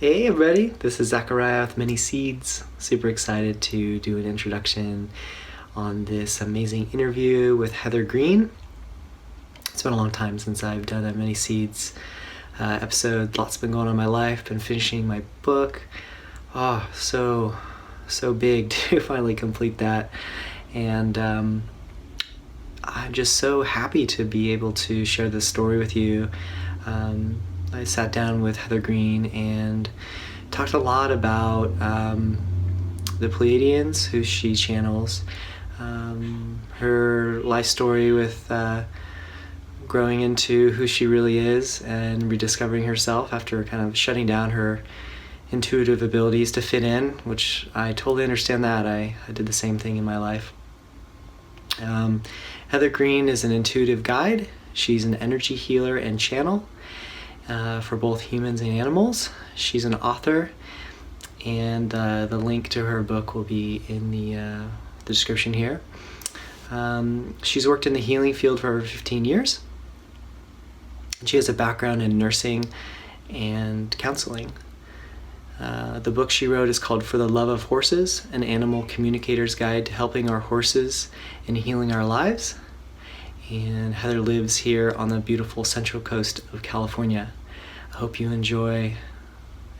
Hey everybody, this is Zachariah with ManySeeds. Super excited to do an introduction on this amazing interview with Heather Green. It's been a long time since I've done a ManySeeds episode. Lots been going on in my life. Been finishing my book. Oh, so big to finally complete that. And I'm just so happy to be able to share this story with you. I sat down with Heather Green and talked a lot about the Pleiadians, who she channels, her life story with growing into who she really is and rediscovering herself after kind of shutting down her intuitive abilities to fit in, which I totally understand that. I did the same thing in my life. Heather Green is an intuitive guide. She's an energy healer and channel. For both humans and animals. She's an author, and the link to her book will be in the description here. She's worked in the healing field for over 15 years. She has a background in nursing and counseling. The book she wrote is called For the Love of Horses, an Animal Communicator's Guide to Helping Our Horses and Healing Our Lives. And Heather lives here on the beautiful central coast of California. I hope you enjoy,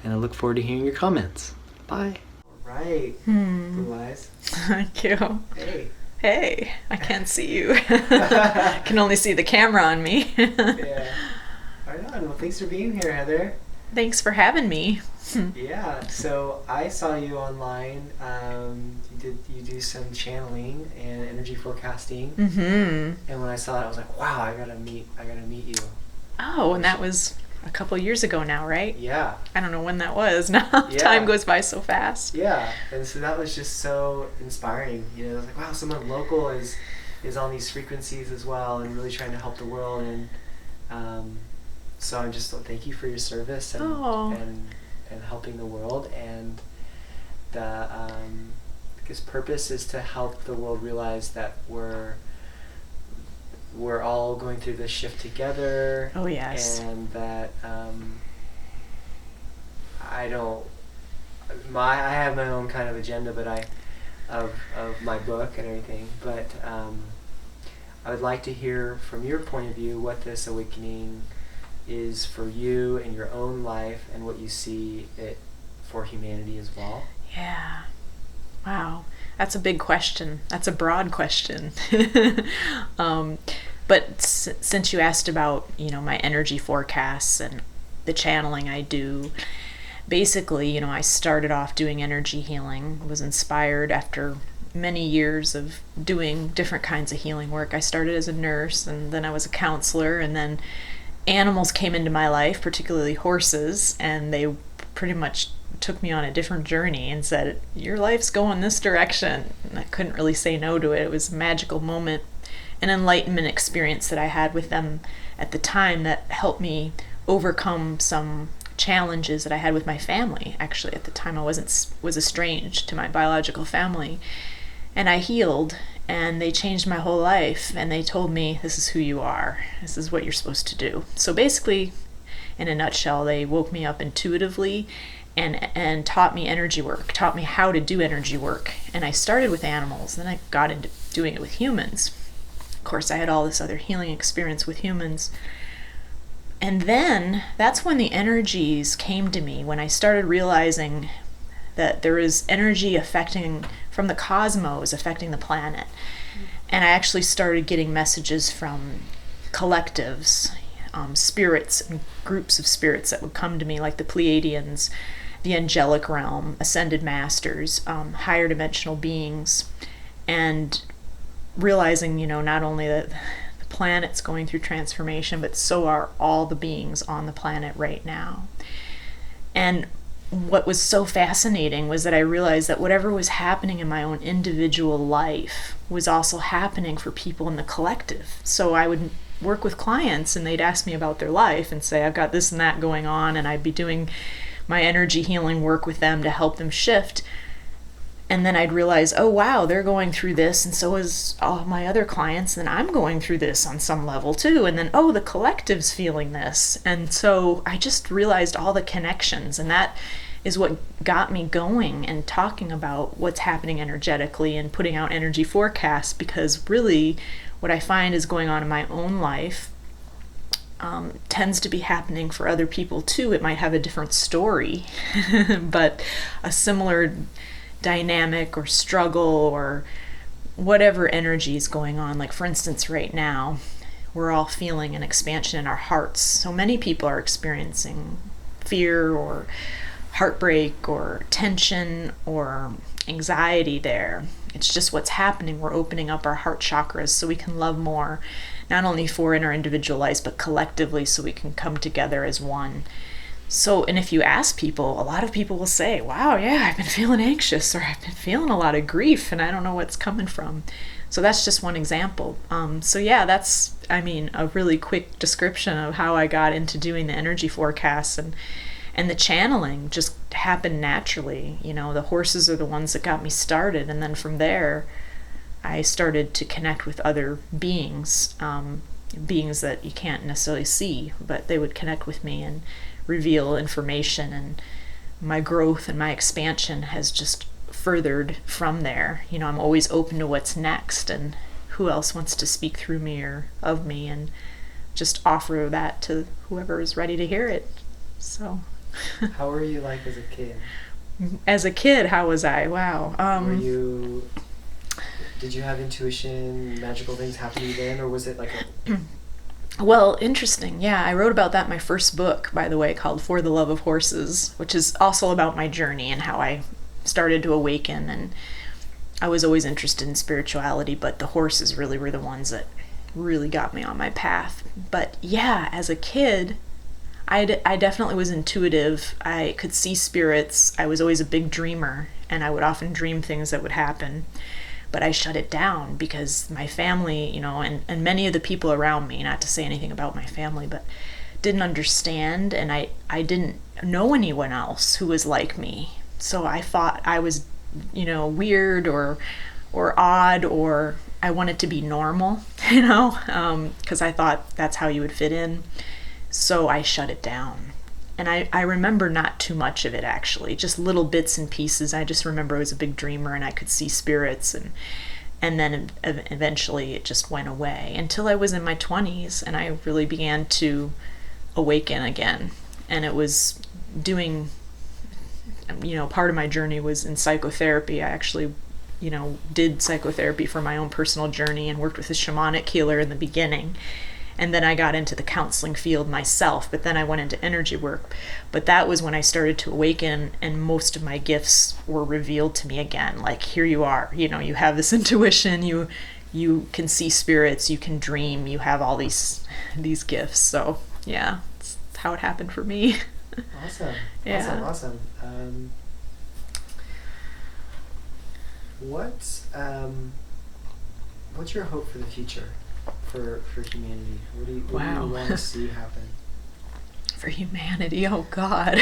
and I look forward to hearing your comments. Bye. All right. Blue eyes. Thank you. Hey. Hey, I can't see you. I can only see the camera on me. Yeah. Right on. Well, thanks for being here, Heather. Thanks for having me. Yeah. So I saw you online. You do some channeling and energy forecasting. Mm-hmm. And when I saw that, I was like, wow, I gotta meet you. Oh, and that was a couple years ago now, right? Yeah. I don't know when that was. Now Yeah. Time goes by so fast. Yeah, and so that was just so inspiring. You know, I was like, wow, someone local is on these frequencies as well, and really trying to help the world. And so I'm just thank you for your service and helping the world. And the because purpose is to help the world realize that we're all going through this shift together. Oh, yes. And that I have my own kind of agenda, but of my book and everything. But I would like to hear from your point of view what this awakening is for you in your own life and what you see it for humanity as well. Yeah. Wow. That's a big question. That's a broad question. But since you asked about, my energy forecasts and the channeling I do, basically, I started off doing energy healing, was inspired after many years of doing different kinds of healing work. I started as a nurse, and then I was a counselor, and then animals came into my life, particularly horses, and they pretty much took me on a different journey and said, your life's going this direction. And I couldn't really say no to it. It was a magical moment, an enlightenment experience that I had with them at the time that helped me overcome some challenges that I had with my family. Actually, at the time I was estranged to my biological family, and I healed, and they changed my whole life, and they told me, this is who you are, this is what you're supposed to do. So basically, in a nutshell, they woke me up intuitively and taught me energy work, taught me how to do energy work. And I started with animals, then I got into doing it with humans. Of course, I had all this other healing experience with humans. And then that's when the energies came to me, when I started realizing that there is energy affecting from the cosmos, affecting the planet. And I actually started getting messages from collectives, spirits and groups of spirits that would come to me, like the Pleiadians, the angelic realm, ascended masters, higher dimensional beings, and realizing, not only that the planet's going through transformation, but so are all the beings on the planet right now. And what was so fascinating was that I realized that whatever was happening in my own individual life was also happening for people in the collective. So I would work with clients and they'd ask me about their life and say, I've got this and that going on, and I'd be doing my energy healing work with them to help them shift. And then I'd realize, oh wow, they're going through this, and so is all my other clients, and I'm going through this on some level too. And then, oh, the collective's feeling this. And so I just realized all the connections, and that is what got me going and talking about what's happening energetically and putting out energy forecasts, because really what I find is going on in my own life tends to be happening for other people too. It might have a different story, but a similar dynamic or struggle or whatever energy is going on. Like, for instance, right now, we're all feeling an expansion in our hearts. So many people are experiencing fear or heartbreak or tension or anxiety there. It's just what's happening. We're opening up our heart chakras so we can love more, not only for in our individual lives, but collectively, so we can come together as one. So, and if you ask people, a lot of people will say, wow, yeah, I've been feeling anxious, or I've been feeling a lot of grief, and I don't know what's coming from. So that's just one example. So yeah, that's, a really quick description of how I got into doing the energy forecasts, and the channeling just happened naturally. The horses are the ones that got me started, and then from there, I started to connect with other beings, beings that you can't necessarily see, but they would connect with me and reveal information, and my growth and my expansion has just furthered from there. I'm always open to what's next and who else wants to speak through me or of me, and just offer that to whoever is ready to hear it. So How were you like as a kid? As a kid, how was I? Wow. Did you have intuition, magical things happen to you then, or was it like a... Well, interesting. Yeah, I wrote about that in my first book, by the way, called For the Love of Horses, which is also about my journey and how I started to awaken. And I was always interested in spirituality, but the horses really were the ones that really got me on my path. But yeah, as a kid, I definitely was intuitive. I could see spirits. I was always a big dreamer, and I would often dream things that would happen. But I shut it down because my family, and many of the people around me, not to say anything about my family, but didn't understand, and I didn't know anyone else who was like me. So I thought I was, weird or odd, or I wanted to be normal, because I thought that's how you would fit in. So I shut it down. And I remember not too much of it, actually, just little bits and pieces. I just remember I was a big dreamer and I could see spirits, and then eventually it just went away until I was in my 20s and I really began to awaken again. And it was doing, part of my journey was in psychotherapy. I actually, did psychotherapy for my own personal journey and worked with a shamanic healer in the beginning. And then I got into the counseling field myself, but then I went into energy work. But that was when I started to awaken, and most of my gifts were revealed to me again. Like, here you are, you have this intuition, you can see spirits, you can dream, you have all these gifts. So yeah, that's how it happened for me. Awesome. Yeah. Awesome. What's your hope for the future? For humanity? What do you want to see happen? For humanity, oh God.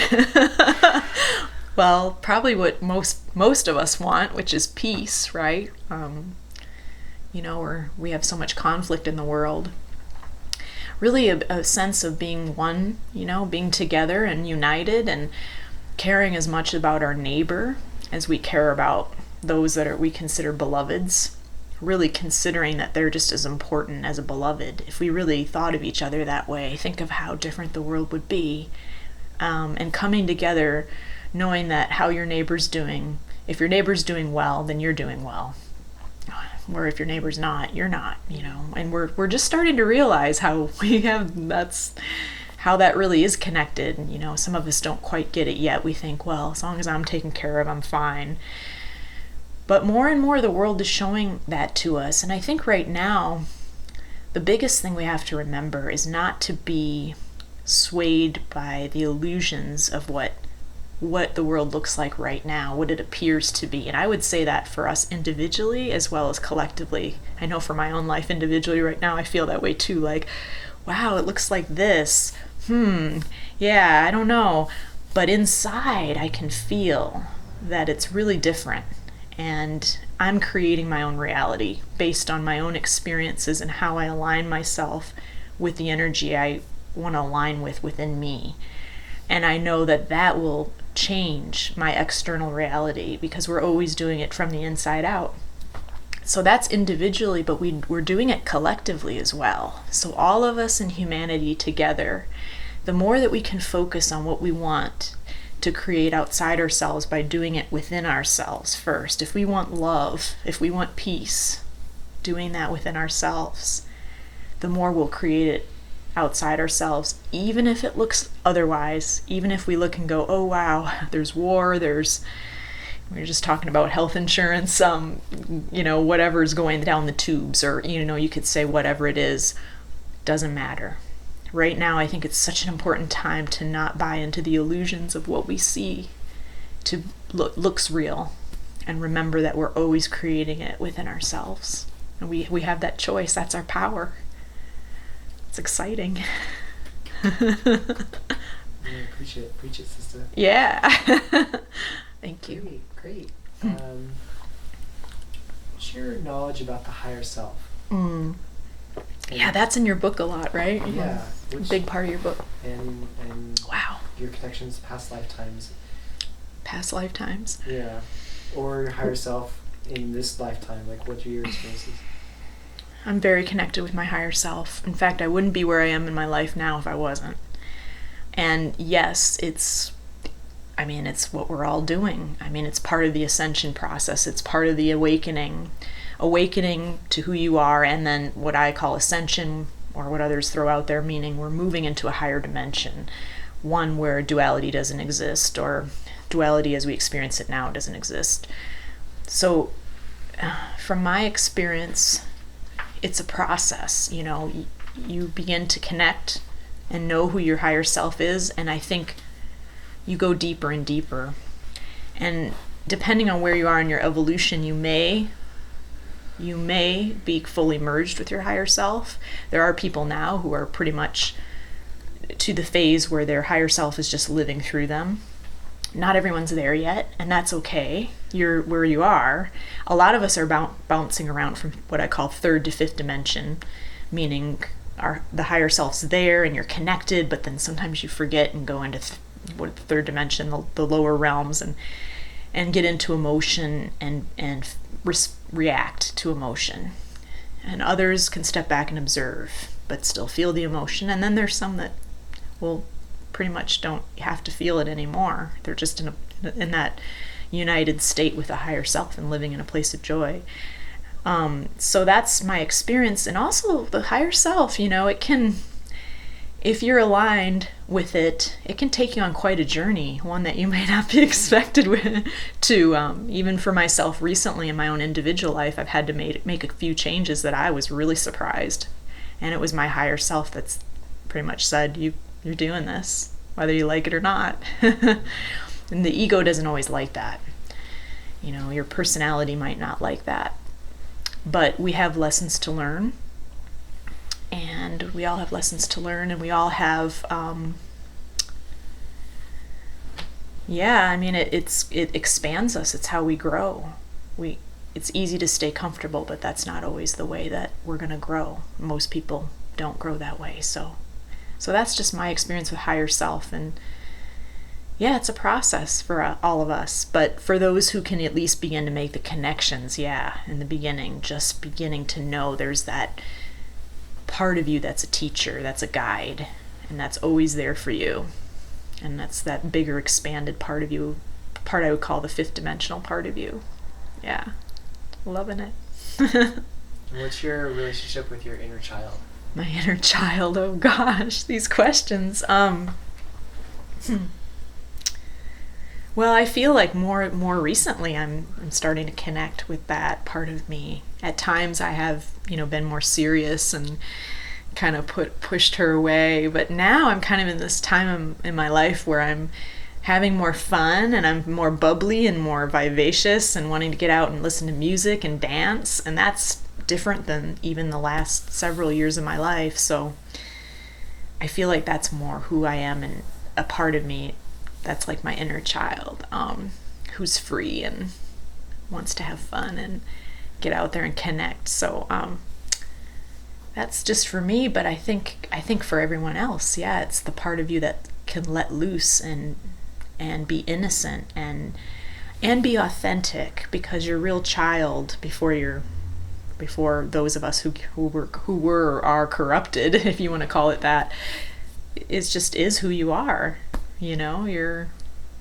Well, probably what most of us want, which is peace, right? We have so much conflict in the world. Really a sense of being one, being together and united, and caring as much about our neighbor as we care about those that we consider beloveds. Really considering that they're just as important as a beloved. If we really thought of each other that way, think of how different the world would be. And coming together, knowing that how your neighbor's doing, if your neighbor's doing well, then you're doing well. Or if your neighbor's not, you're not, And we're just starting to realize how that's how that really is connected. And, some of us don't quite get it yet. We think, well, as long as I'm taken care of, I'm fine. But more and more the world is showing that to us. And I think right now, the biggest thing we have to remember is not to be swayed by the illusions of what the world looks like right now, what it appears to be. And I would say that for us individually as well as collectively. I know for my own life individually right now, I feel that way too. Like, wow, it looks like this. Yeah, I don't know. But inside, I can feel that it's really different. and I'm creating my own reality based on my own experiences and how I align myself with the energy I want to align with within me. And I know that that will change my external reality because we're always doing it from the inside out. So that's individually, but we're doing it collectively as well. So all of us in humanity together, the more that we can focus on what we want to create outside ourselves by doing it within ourselves first. If we want love, if we want peace, doing that within ourselves, the more we'll create it outside ourselves, even if it looks otherwise, even if we look and go, oh wow, there's war, we were just talking about health insurance, whatever's going down the tubes, or, you could say whatever it is, doesn't matter. Right now, I think it's such an important time to not buy into the illusions of what we see to looks real, and remember that we're always creating it within ourselves. And we have that choice. That's our power. It's exciting. Yeah, preach it, sister. Yeah. Thank you. Great. What's your knowledge about the higher self? Yeah, that's in your book a lot, right? Yeah. Big part of your book. And wow. Your connections, past lifetimes. Past lifetimes. Yeah. Or your higher self in this lifetime. Like, what are your experiences? I'm very connected with my higher self. In fact, I wouldn't be where I am in my life now if I wasn't. And yes, it's what we're all doing. It's part of the ascension process. It's part of the awakening to who you are, and then what I call ascension, or what others throw out there, meaning we're moving into a higher dimension, one where duality doesn't exist, or duality as we experience it now doesn't exist. So from my experience, it's a process. You begin to connect and know who your higher self is, and I think you go deeper and deeper. And depending on where you are in your evolution, you may be fully merged with your higher self. There are people now who are pretty much to the phase where their higher self is just living through them. Not everyone's there yet, and that's okay. You're where you are. A lot of us are bouncing around from what I call third to fifth dimension, meaning the higher self's there and you're connected, but then sometimes you forget and go into the third dimension, the lower realms, and get into emotion and react to emotion. And others can step back and observe, but still feel the emotion. And then there's some that will pretty much don't have to feel it anymore. They're just in that united state with the higher self and living in a place of joy. So that's my experience. And also the higher self, it can, if you're aligned with it, it can take you on quite a journey, one that you may not be expected to. Even for myself recently in my own individual life, I've had to make a few changes that I was really surprised. And it was my higher self that's pretty much said, you're doing this, whether you like it or not. And the ego doesn't always like that. Your personality might not like that. But we have lessons to learn. And we all have lessons to learn, and we all have, it expands us. It's how we grow. It's easy to stay comfortable, but that's not always the way that we're going to grow. Most people don't grow that way. So that's just my experience with higher self. And yeah, it's a process for all of us. But for those who can at least begin to make the connections, in the beginning, just beginning to know there's that part of you that's a teacher, that's a guide, and that's always there for you. And that's that bigger, expanded part of you, part I would call the fifth dimensional part of you. Yeah, loving it. What's your relationship with your inner child? My inner child, oh gosh, these questions. Well, I feel like more recently I'm starting to connect with that part of me. At times I have, been more serious and kind of pushed her away, but now I'm kind of in this time in my life where I'm having more fun and I'm more bubbly and more vivacious and wanting to get out and listen to music and dance, and that's different than even the last several years of my life. So I feel like that's more who I am, and a part of me that's like my inner child, who's free and wants to have fun and get out there and connect. So that's just for me, but I think for everyone else, yeah, it's the part of you that can let loose and be innocent and be authentic, because your real child before those of us who were or are corrupted, if you want to call it that, is who you are, your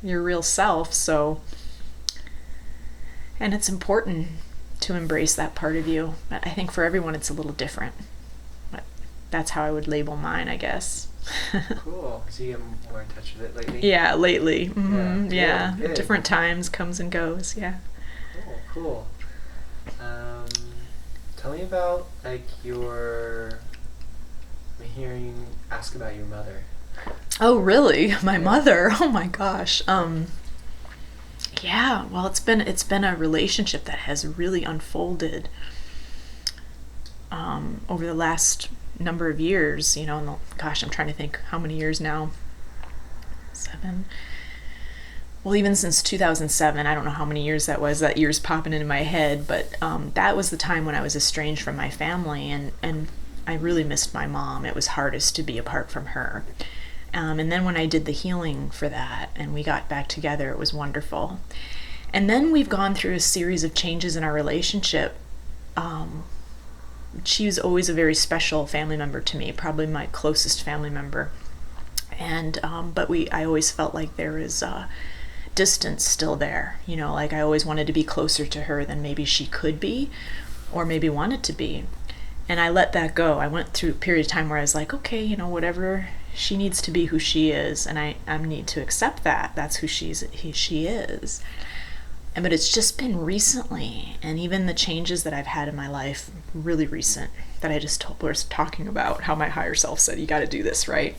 real self. So, and it's important to embrace that part of you. But I think for everyone it's a little different. But that's how I would label mine, I guess. Cool. So you get more in touch with it lately? Yeah, lately. Mm-hmm. Yeah. At different times, comes and goes. Yeah. Cool. Tell me about I'm hearing ask about your mother. Oh, really? My mother? Oh my gosh. Yeah. Well, it's been a relationship that has really unfolded over the last number of years. I'm trying to think how many years now. 7. Well, even since 2007, I don't know how many years that was. That year's popping into my head, but that was the time when I was estranged from my family, and I really missed my mom. It was hardest to be apart from her. And then when I did the healing for that and we got back together, it was wonderful. And then we've gone through a series of changes in our relationship. She was always a very special family member to me, probably my closest family member. And but I always felt like there was distance still there. Like I always wanted to be closer to her than maybe she could be, or maybe wanted to be. And I let that go. I went through a period of time where I was like, okay, whatever, she needs to be who she is, and I need to accept that. That's who she is. But it's just been recently, and even the changes that I've had in my life, really recent, that I just was talking about, how my higher self said, you got to do this, right?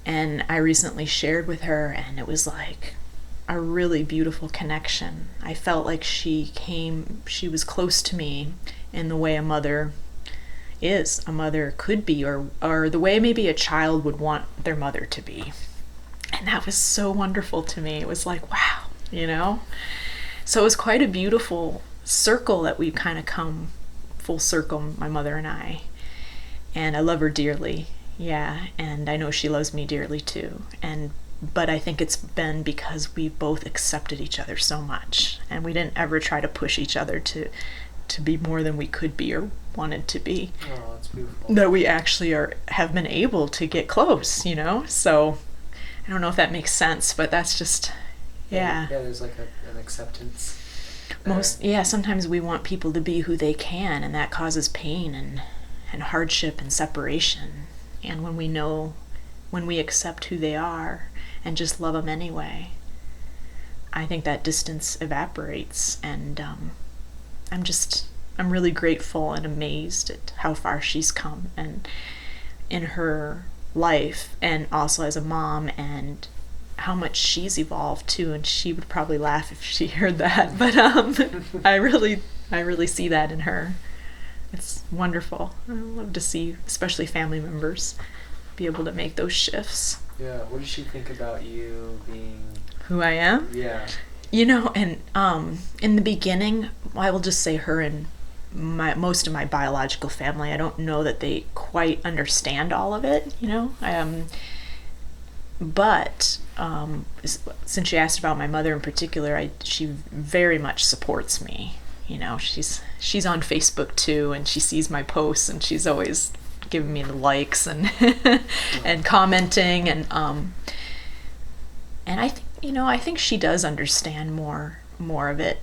And I recently shared with her, and it was like a really beautiful connection. I felt like she was close to me in the way a mother could be, or the way maybe a child would want their mother to be. And that was so wonderful to me. It was like, wow, So it was quite a beautiful circle that we've kind of come full circle, my mother and I. And I love her dearly, yeah, and I know she loves me dearly too. But I think it's been because we both accepted each other so much, and we didn't ever try to push each other to be more than we could be or wanted to be. Oh, that's beautiful. That we actually have been able to get close, So I don't know if that makes sense, but that's just, yeah. Yeah, there's like an acceptance. Sometimes we want people to be who they can, and that causes pain and hardship and separation. And when we accept who they are and just love them anyway, I think that distance evaporates. And I'm really grateful and amazed at how far she's come, and in her life, and also as a mom, and how much she's evolved too. And she would probably laugh if she heard that, but I really see that in her. It's wonderful. I love to see, especially family members, be able to make those shifts. Yeah. What does she think about you being who I am? Yeah. And in the beginning, I will just say her and most of my biological family, I don't know that they quite understand all of it, but since you asked about my mother in particular, she very much supports me. She's on Facebook too, and she sees my posts, and she's always giving me the likes and and commenting, and I think she does understand more of it.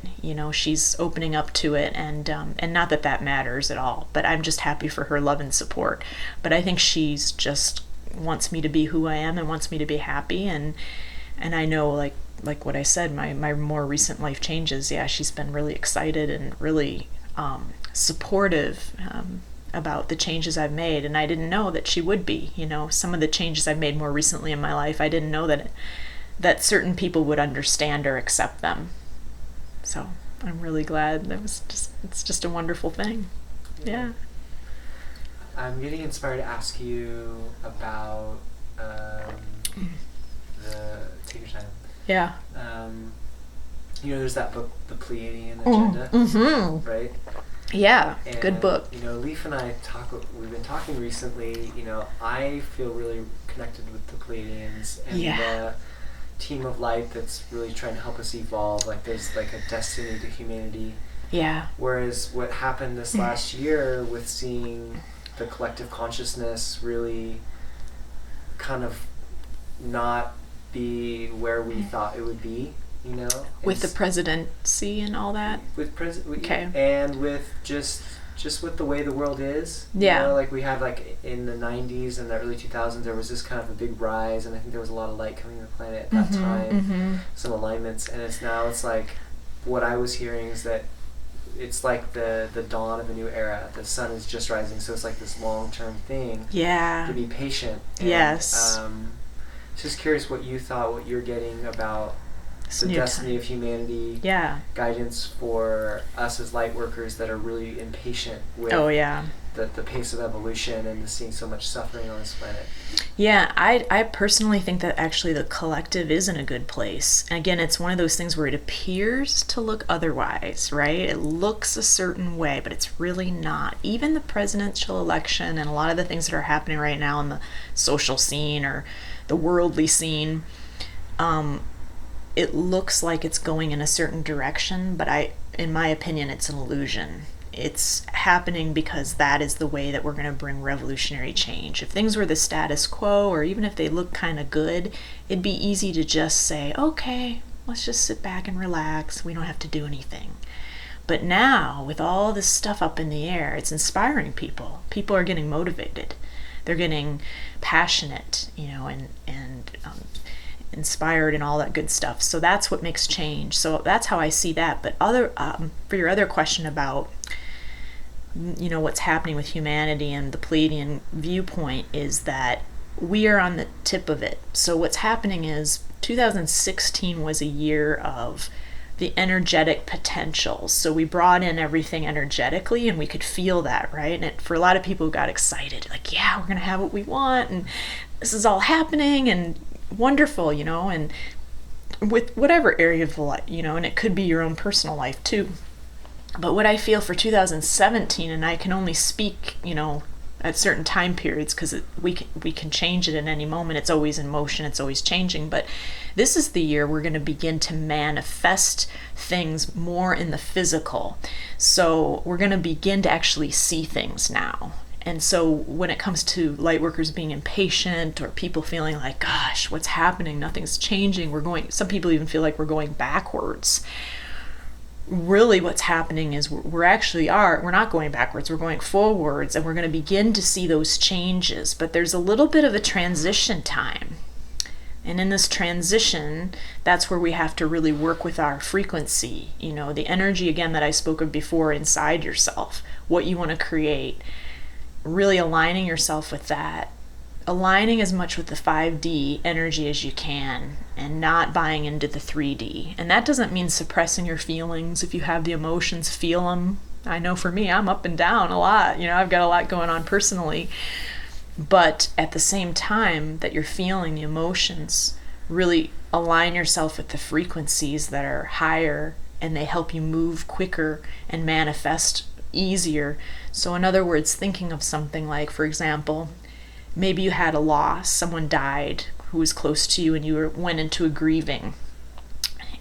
She's opening up to it, and not that matters at all, but I'm just happy for her love and support. But I think she's just wants me to be who I am and wants me to be happy, and I know, like what I said, my more recent life changes, yeah, she's been really excited and really supportive about the changes I've made, and I didn't know that she would be. Some of the changes I've made more recently in my life, I didn't know that certain people would understand or accept them. So I'm really glad. It's just a wonderful thing. Yeah. I'm getting inspired to ask you about take your time. Yeah. there's that book, The Pleiadian Agenda, right? Yeah, And, good book. Leaf and I we've been talking recently, I feel really connected with the Pleiadians and the team of light that's really trying to help us evolve. Like there's like a destiny to humanity. Yeah. Whereas what happened this last year with seeing the collective consciousness really kind of not be where we thought it would be, with the presidency and all that. Okay. And with just with the way the world is. Like we have like in the 90s and the early 2000s there was this kind of a big rise, and I think there was a lot of light coming to the planet at that time. Some alignments, and it's like what I was hearing is that it's like the dawn of a new era. The sun is just rising, so it's like this long-term thing. To be patient. And, yes. Just curious what you thought, what you're getting about the destiny of humanity. Guidance for us as light workers that are really impatient with the pace of evolution and seeing so much suffering on this planet. I personally think that actually the collective is in a good place. And again, it's one of those things where it appears to look otherwise, right? It looks a certain way, but it's really not. Even the presidential election and a lot of the things that are happening right now in the social scene or the worldly scene, it looks like it's going in a certain direction, but in my opinion, it's an illusion. It's happening because that is the way that we're going to bring revolutionary change. If things were the status quo, or even if they look kind of good, it'd be easy to just say, okay, let's just sit back and relax. We don't have to do anything. But now, with all this stuff up in the air, it's inspiring people. People are getting motivated. They're getting passionate, and inspired and all that good stuff. So that's what makes change. So that's how I see that. But for your other question about what's happening with humanity and the Pleiadian viewpoint, is that we are on the tip of it. So what's happening is 2016 was a year of the energetic potential. So we brought in everything energetically, and we could feel that, right? And for a lot of people who got excited, like, we're going to have what we want, and this is all happening, and wonderful, and with whatever area of the life, and it could be your own personal life too. But what I feel for 2017, and I can only speak, at certain time periods, because we can change it at any moment. It's always in motion. It's always changing. But this is the year we're going to begin to manifest things more in the physical. So we're going to begin to actually see things now. And so when it comes to light workers being impatient, or people feeling like, gosh, what's happening? Nothing's changing. Some people even feel like we're going backwards. Really what's happening is we're not going backwards, we're going forwards, and we're going to begin to see those changes. But there's a little bit of a transition time. And in this transition, that's where we have to really work with our frequency, the energy, again, that I spoke of before inside yourself, what you want to create. Really aligning yourself with that, aligning as much with the 5D energy as you can, and not buying into the 3D. And that doesn't mean suppressing your feelings. If you have the emotions, feel them. I know for me, I'm up and down a lot. I've got a lot going on personally. But at the same time that you're feeling the emotions, really align yourself with the frequencies that are higher, and they help you move quicker and manifest easier. So in other words, thinking of something like, for example, maybe you had a loss, someone died who was close to you, and you went into a grieving.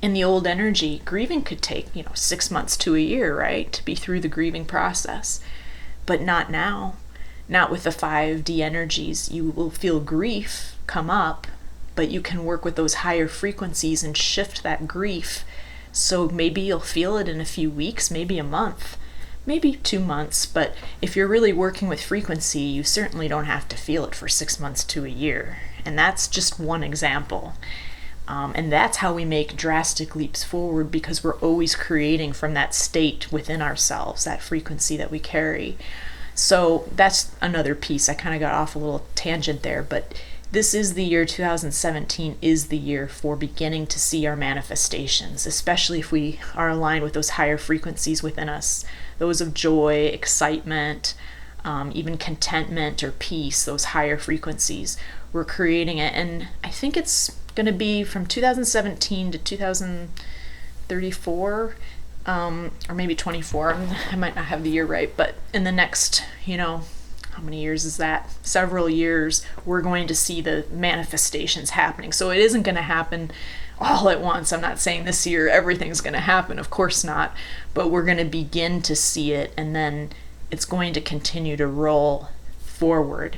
In the old energy, grieving could take 6 months to a year, right, to be through the grieving process. But not now. Not with the 5D energies. You will feel grief come up, but you can work with those higher frequencies and shift that grief. So maybe you'll feel it in a few weeks, maybe a month, maybe 2 months. But if you're really working with frequency, you certainly don't have to feel it for 6 months to a year. And that's just one example. And that's how we make drastic leaps forward, because we're always creating from that state within ourselves, that frequency that we carry. So that's another piece. I kind of got off a little tangent there, but this is the year 2017 is the year for beginning to see our manifestations, especially if we are aligned with those higher frequencies within us, those of joy, excitement, even contentment or peace, those higher frequencies. We're creating it, and I think it's going to be from 2017 to 34, or maybe 24. I might not have the year right, but in the next, how many years is that? Several years, we're going to see the manifestations happening. So it isn't going to happen all at once. I'm not saying this year everything's going to happen, of course not, but we're going to begin to see it, and then it's going to continue to roll forward.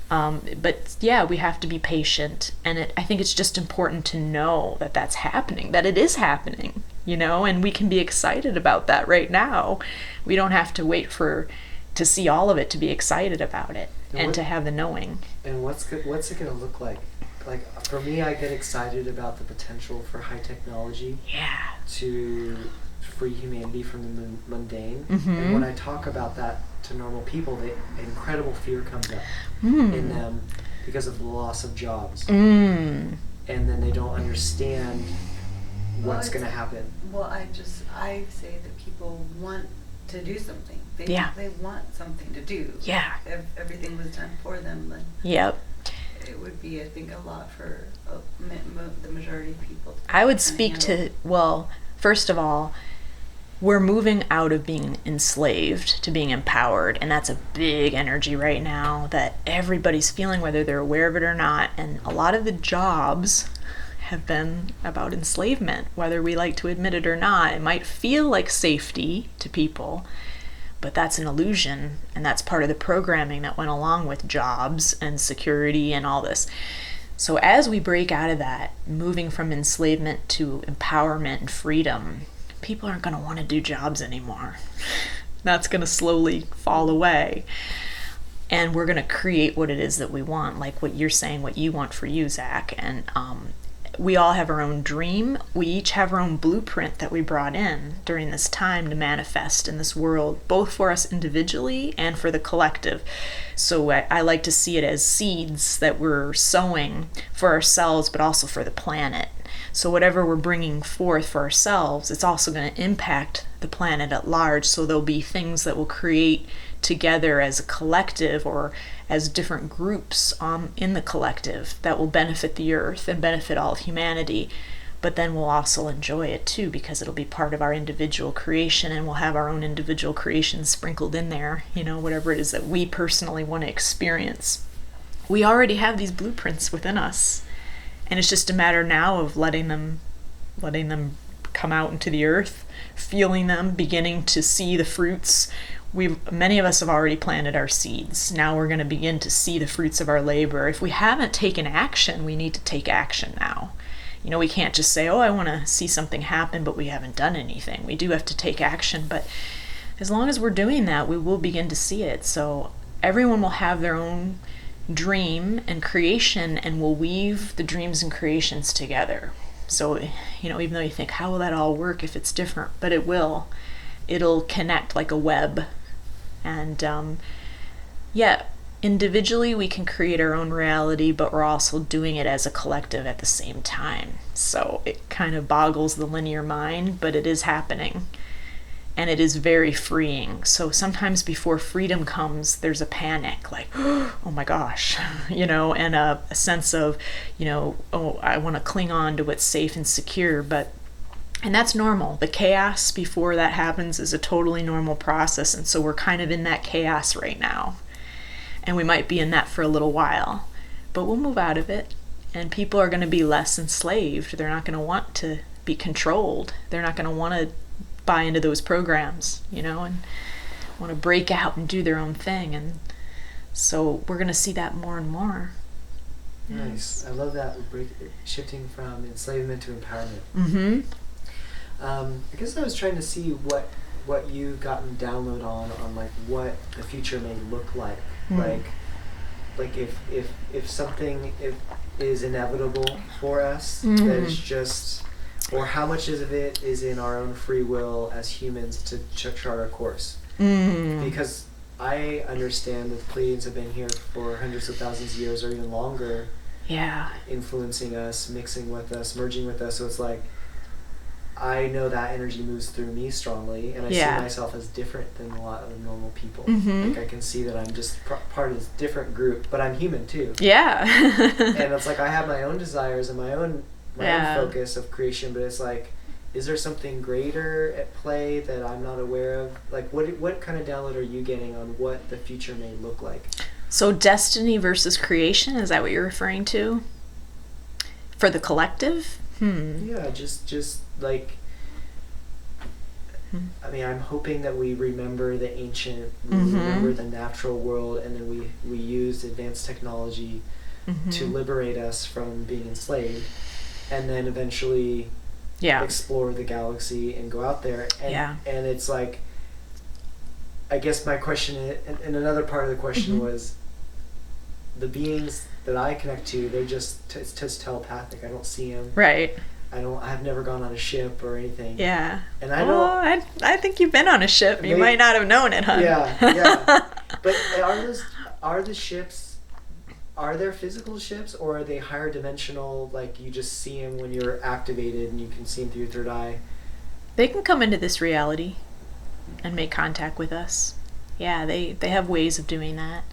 But yeah, we have to be patient, and I think it's just important to know that that's happening, that it is happening, and we can be excited about that right now. We don't have to wait to see all of it to be excited about it, and to have the knowing. And what's it going to look like? Like, for me, I get excited about the potential for high technology to free humanity from the mundane. Mm-hmm. And when I talk about that to normal people, incredible fear comes up in them because of the loss of jobs. And then they don't understand what's going to happen. Well, I say that people want to do something. They want something to do. Yeah. If everything was done for them, then it would be, I think, a lot for the majority of people. I would speak to, first of all, we're moving out of being enslaved to being empowered, and that's a big energy right now that everybody's feeling, whether they're aware of it or not. And a lot of the jobs have been about enslavement, whether we like to admit it or not. It might feel like safety to people, but that's an illusion, and that's part of the programming that went along with jobs and security and all this. So as we break out of that, moving from enslavement to empowerment and freedom, people aren't going to want to do jobs anymore. That's going to slowly fall away. And we're going to create what it is that we want, like what you're saying, what you want for you, Zach. And we all have our own dream. We each have our own blueprint that we brought in during this time to manifest in this world, both for us individually and for the collective. So I like to see it as seeds that we're sowing for ourselves, but also for the planet. So whatever we're bringing forth for ourselves, it's also going to impact the planet at large. So there'll be things that we'll create together as a collective or as different groups in the collective that will benefit the earth and benefit all of humanity. But then we'll also enjoy it too, because it'll be part of our individual creation, and we'll have our own individual creations sprinkled in there, whatever it is that we personally want to experience. We already have these blueprints within us. And it's just a matter now of letting them come out into the earth, feeling them, beginning to see the fruits. Many of us have already planted our seeds. Now we're going to begin to see the fruits of our labor. If we haven't taken action, we need to take action now. We can't just say, I want to see something happen, but we haven't done anything. We do have to take action, but as long as we're doing that, we will begin to see it. So everyone will have their own dream and creation, and we'll weave the dreams and creations together. So, even though you think, how will that all work if it's different? But it will. It'll connect like a web. And individually we can create our own reality, but we're also doing it as a collective at the same time. So it kind of boggles the linear mind, but it is happening. And it is very freeing. So sometimes before freedom comes, there's a panic, like, oh my gosh, and a sense of, I want to cling on to what's safe and secure. And that's normal. The chaos before that happens is a totally normal process. And so we're kind of in that chaos right now. And we might be in that for a little while, but we'll move out of it. And people are going to be less enslaved. They're not going to want to be controlled. They're not going to want to buy into those programs, and want to break out and do their own thing. And so we're going to see that more and more. Nice. I love that, shifting from enslavement to empowerment. Mm-hmm. I guess I was trying to see what you've gotten download on like what the future may look like. Mm. Like if something is inevitable for us, that is just, or how much of it is in our own free will as humans to chart our course. Because I understand that the Pleiadians have been here for hundreds of thousands of years or even longer, influencing us, mixing with us, merging with us. So it's like, I know that energy moves through me strongly, and I see myself as different than a lot of normal people. Like, I can see that I'm just part of this different group, but I'm human too. Yeah. And it's like I have my own desires and my own focus of creation, but it's like is there something greater at play that I'm not aware of? Like, what kind of download are you getting on what the future may look like? So destiny versus creation, is that what you're referring to? For the collective? Yeah, just like, I mean, I'm hoping that we remember the ancient, we remember the natural world, and then we use advanced technology to liberate us from being enslaved, and then eventually explore the galaxy and go out there. And it's like, I guess my question is, and another part of the question was, the beings that I connect to, they're just telepathic. I don't see them. Right. I've never gone on a ship or anything. Yeah. And I don't. I think you've been on a ship. You might not have known it, huh? Yeah. But are the ships, are there physical ships, or are they higher dimensional, like you just see them when you're activated and you can see them through your third eye? They can come into this reality and make contact with us. Yeah, they have ways of doing that.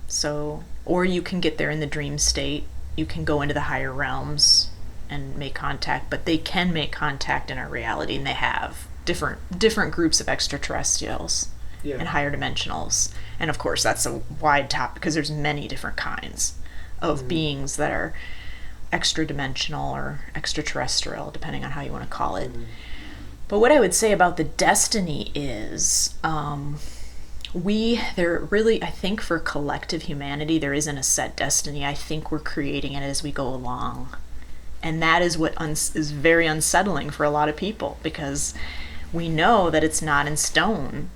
So, or you can get there in the dream state. You can go into the higher realms and make contact, but they can make contact in our reality, and they have different groups of extraterrestrials and higher dimensionals. And of course, that's a wide topic because there's many different kinds of beings that are extra dimensional or extraterrestrial, depending on how you want to call it. But what I would say about the destiny is, I think for collective humanity, there isn't a set destiny. I think we're creating it as we go along. And that is what is very unsettling for a lot of people, because we know that it's not in stone.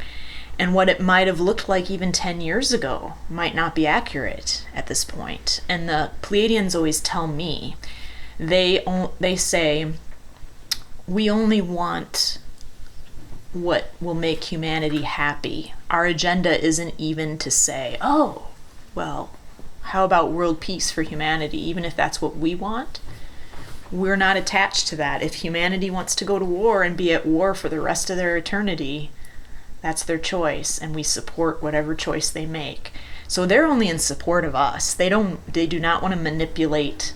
And what it might have looked like even 10 years ago might not be accurate at this point. And the Pleiadians always tell me, they say, we only want what will make humanity happy. Our agenda isn't even to say, oh, well, how about world peace for humanity, even if that's what we want? We're not attached to that. If humanity wants to go to war and be at war for the rest of their eternity, that's their choice, and we support whatever choice they make. So they're only in support of us. They do not want to manipulate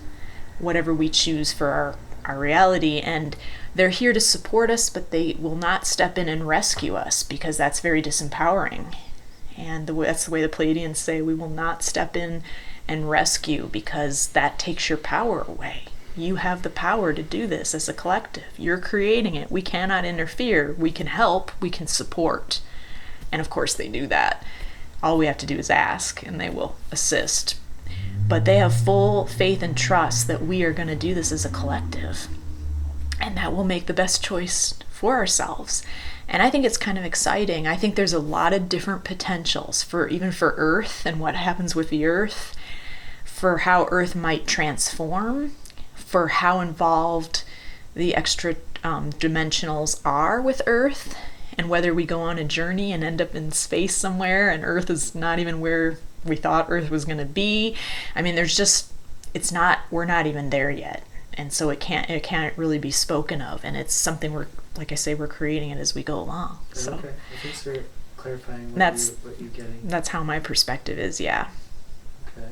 whatever we choose for our reality, and they're here to support us, but they will not step in and rescue us, because that's very disempowering. And that's the way the Pleiadians say, we will not step in and rescue, because that takes your power away. You have the power to do this as a collective. You're creating it. We cannot interfere. We can help. We can support. And of course they do that. All we have to do is ask, and they will assist. But they have full faith and trust that we are going to do this as a collective, and that we'll make the best choice for ourselves. And I think it's kind of exciting. I think there's a lot of different potentials even for Earth and what happens with the Earth, for how Earth might transform, for how involved the extra dimensionals are with Earth, and whether we go on a journey and end up in space somewhere and Earth is not even where we thought Earth was going to be. I mean, we're not even there yet. And so it can't really be spoken of. And it's something like I say, we're creating it as we go along. So okay. Thanks for clarifying what you're getting. That's how my perspective is, yeah. Okay.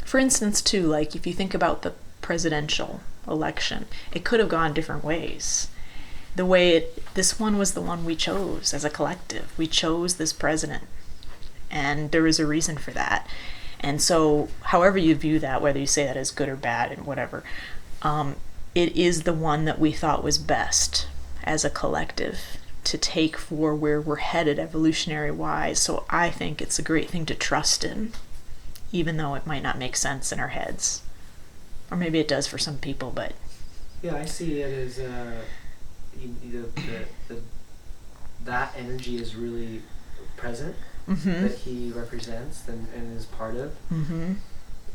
For instance, too, like if you think about the presidential election, it could have gone different ways. This one was the one we chose as a collective. We chose this president, and there was a reason for that. And so however you view that, whether you say that as good or bad and whatever, it is the one that we thought was best as a collective to take for where we're headed evolutionary wise. So I think it's a great thing to trust in, even though it might not make sense in our heads. Or maybe it does for some people, but... Yeah, I see it as that energy is really present, that he represents and is part of.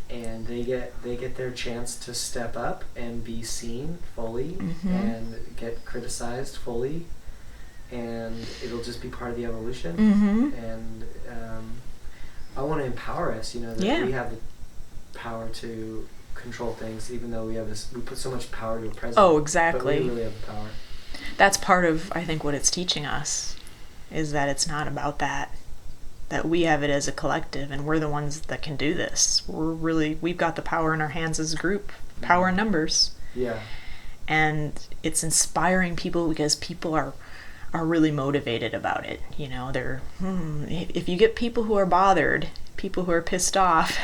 And they get their chance to step up and be seen fully and get criticized fully, and it'll just be part of the evolution. And I want to empower us, that we have the power to control things, even though we put so much power to a president. Oh, exactly. But we really have the power. That's part of, I think, what it's teaching us, is that it's not about that we have it as a collective, and we're the ones that can do this. We've got the power in our hands as a group, power in numbers. Yeah. And it's inspiring people because people are really motivated about it. You know, they're, if you get people who are bothered, people who are pissed off,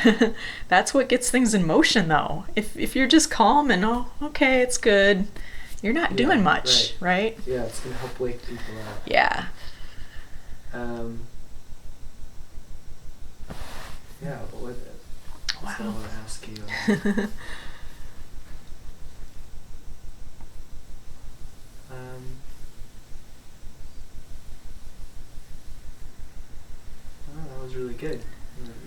that's what gets things in motion though. If you're just calm and, oh, okay, it's good, you're not doing much, right? Yeah, it's going to help wake people up. Yeah. Yeah, but what else I want to ask you? That was really good.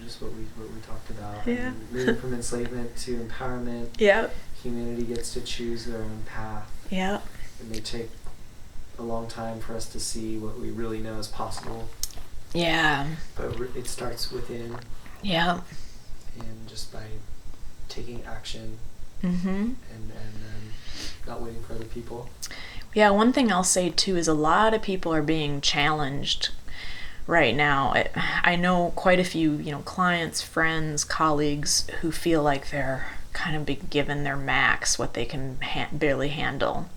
Just what we talked about. Yeah. Moving from enslavement to empowerment. Yep. Humanity gets to choose their own path. Yep. It may take a long time for us to see what we really know is possible. Yeah. But it starts within. Yeah. And just by taking action. Mm-hmm. And not waiting for other people. Yeah, one thing I'll say too is a lot of people are being challenged right now. I know quite a few, clients, friends, colleagues who feel like they're kind of being given their max, what they can barely handle.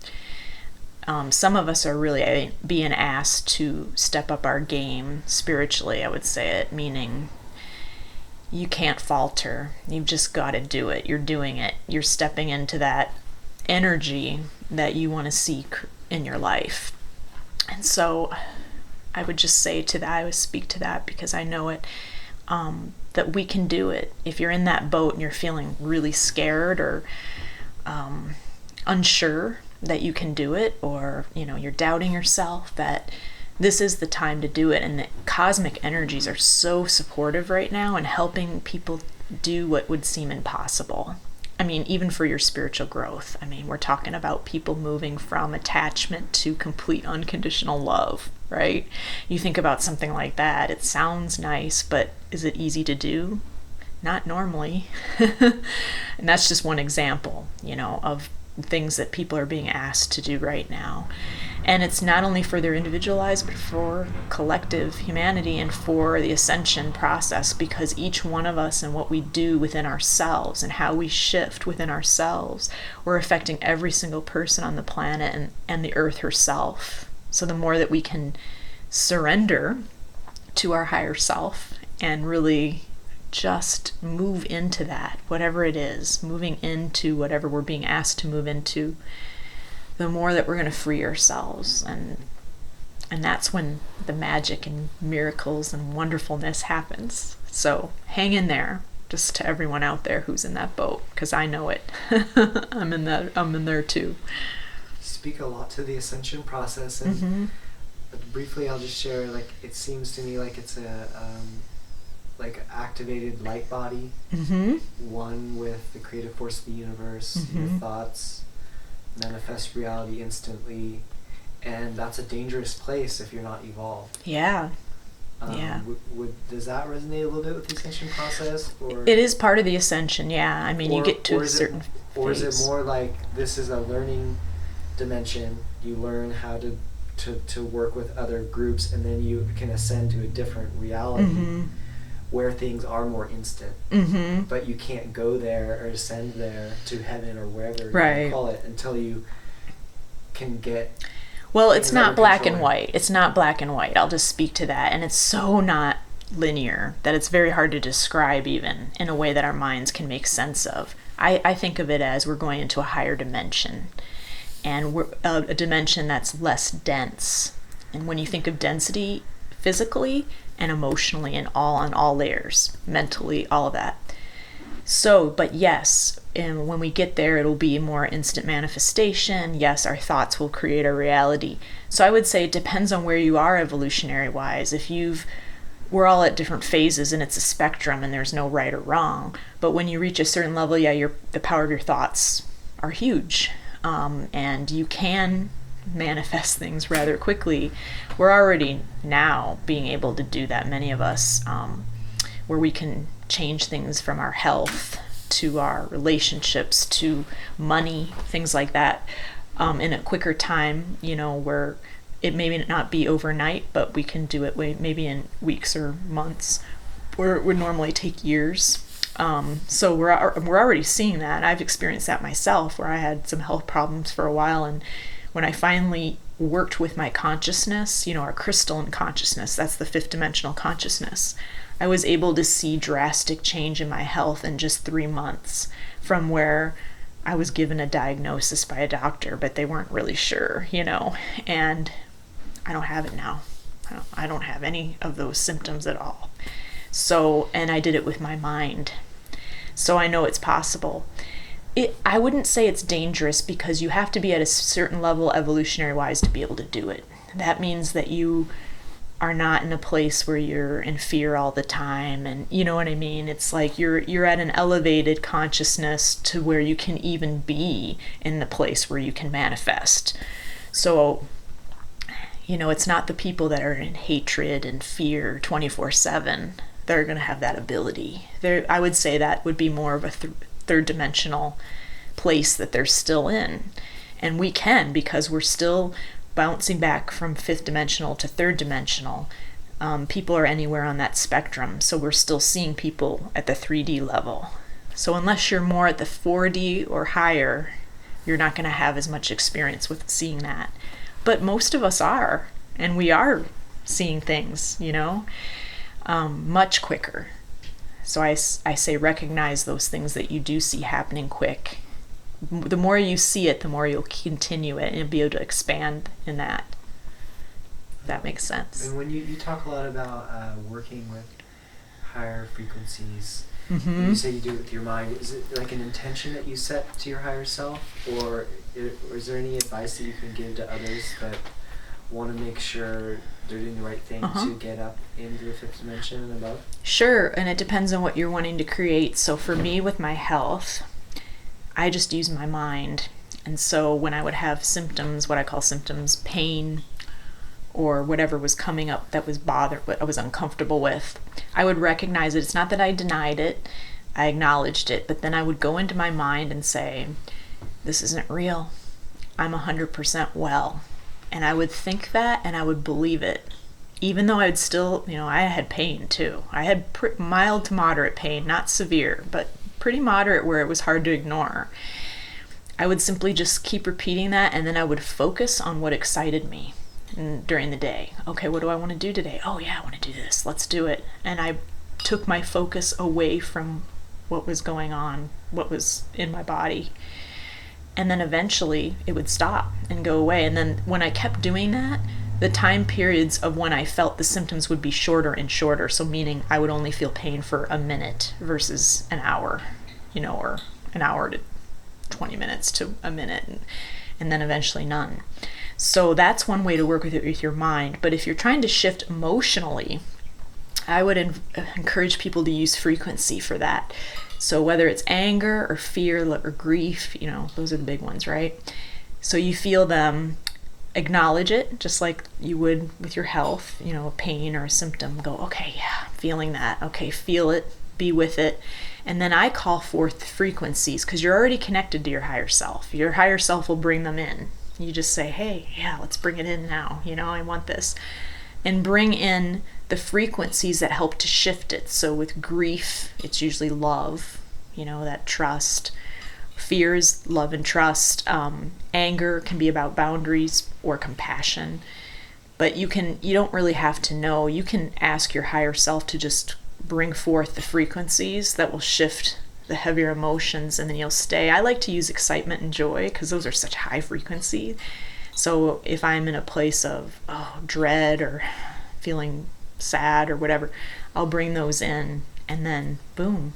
Some of us are really being asked to step up our game spiritually, I would say it, meaning you can't falter. You've just got to do it. You're doing it. You're stepping into that energy that you want to seek in your life. And so I would just say to that, I would speak to that because I know it, that we can do it. If you're in that boat and you're feeling really scared or unsure that you can do it, or you're doubting yourself, that this is the time to do it. And the cosmic energies are so supportive right now and helping people do what would seem impossible. I mean, even for your spiritual growth. I mean, we're talking about people moving from attachment to complete unconditional love, right? You think about something like that, it sounds nice, but is it easy to do? Not normally. And that's just one example, of things that people are being asked to do right now. And it's not only for their individual lives, but for collective humanity and for the ascension process, because each one of us and what we do within ourselves and how we shift within ourselves, we're affecting every single person on the planet and the earth herself. So the more that we can surrender to our higher self and really just move into that, whatever it is, moving into whatever we're being asked to move into, the more that we're going to free ourselves. And that's when the magic and miracles and wonderfulness happens. So hang in there, just to everyone out there who's in that boat, because I know it. I'm in there too. Speak a lot to the ascension process, and briefly I'll just share, it seems to me like it's a activated light body, one with the creative force of the universe. Your thoughts manifest reality instantly, and that's a dangerous place if you're not evolved. Yeah. Does that resonate a little bit with the ascension process? Or it is part of the ascension, yeah. I mean, you get to a certain phase. Or is it more like this is a learning dimension? You learn how to work with other groups, and then you can ascend to a different reality where things are more instant. But you can't go there or ascend there to heaven or wherever you call it until you can get... Well, it's not black and white. It's not black and white. I'll just speak to that. And it's so not linear that it's very hard to describe even in a way that our minds can make sense of. I think of it as we're going into a higher dimension, and we're a dimension that's less dense. And when you think of density physically and emotionally and on all layers, mentally, all of that. So, but yes, and when we get there, it'll be more instant manifestation. Yes, our thoughts will create our reality. So I would say it depends on where you are evolutionary wise. We're all at different phases, and it's a spectrum, and there's no right or wrong. But when you reach a certain level, the power of your thoughts are huge, and you can manifest things rather quickly. We're already now being able to do that, many of us, where we can change things from our health to our relationships to money, things like that, in a quicker time, where it may not be overnight, but we can do it maybe in weeks or months, where it would normally take years. So we're already seeing that. I've experienced that myself, where I had some health problems for a while, and when I finally worked with my consciousness, our crystalline consciousness, that's the fifth dimensional consciousness, I was able to see drastic change in my health in just 3 months, from where I was given a diagnosis by a doctor, but they weren't really sure, and I don't have it now. I don't have any of those symptoms at all. So, and I did it with my mind. So I know it's possible. I wouldn't say it's dangerous, because you have to be at a certain level evolutionary wise to be able to do it. That means that you are not in a place where you're in fear all the time, and you know what I mean? It's like you're at an elevated consciousness to where you can even be in the place where you can manifest. So, it's not the people that are in hatred and fear 24/7 that are going to have that ability. I would say that would be more of a third dimensional place that they're still in. And we can, because we're still bouncing back from fifth dimensional to third dimensional. People are anywhere on that spectrum, so we're still seeing people at the 3D level. So unless you're more at the 4D or higher, you're not going to have as much experience with seeing that. But most of us are, and we are seeing things, much quicker. So I say recognize those things that you do see happening quick. The more you see it, the more you'll continue it and be able to expand in that. If that makes sense. And when you talk a lot about working with higher frequencies, Mm-hmm. you say you do it with your mind, is it like an intention that you set to your higher self, or is there any advice that you can give to others that want to make sure they're doing the right thing to get up into the fifth dimension and above? Sure, and it depends on what you're wanting to create. So for me, with my health, I just use my mind. And so when I would have symptoms, what I call symptoms, pain, or whatever was coming up that was what I was uncomfortable with, I would recognize it. It's not that I denied it, I acknowledged it, but then I would go into my mind and say, this isn't real. I'm 100% well. And I would think that, and I would believe it. Even though I'd still, I had pain too. I had mild to moderate pain, not severe, but pretty moderate where it was hard to ignore. I would simply just keep repeating that, and then I would focus on what excited me during the day. Okay, what do I want to do today? Oh yeah, I want to do this. Let's do it. And I took my focus away from what was going on, what was in my body. And then eventually it would stop and go away. And then when I kept doing that, the time periods of when I felt the symptoms would be shorter and shorter. So meaning I would only feel pain for a minute versus an hour, or an hour to 20 minutes to a minute, and then eventually none. So that's one way to work with it with your mind. But if you're trying to shift emotionally, I would encourage people to use frequency for that. So whether it's anger or fear or grief, those are the big ones, right? So you feel them, acknowledge it, just like you would with your health, a pain or a symptom. Go, okay, yeah, I'm feeling that. Okay, feel it, be with it. And then I call forth frequencies, because you're already connected to your higher self. Your higher self will bring them in. You just say, hey, yeah, let's bring it in now. I want this. And bring in the frequencies that help to shift it. So with grief, it's usually love, that trust. Fear is love and trust. Anger can be about boundaries or compassion. But you don't really have to know. You can ask your higher self to just bring forth the frequencies that will shift the heavier emotions, and then you'll stay. I like to use excitement and joy, because those are such high frequency. So if I'm in a place of dread or feeling sad or whatever, I'll bring those in, and then boom,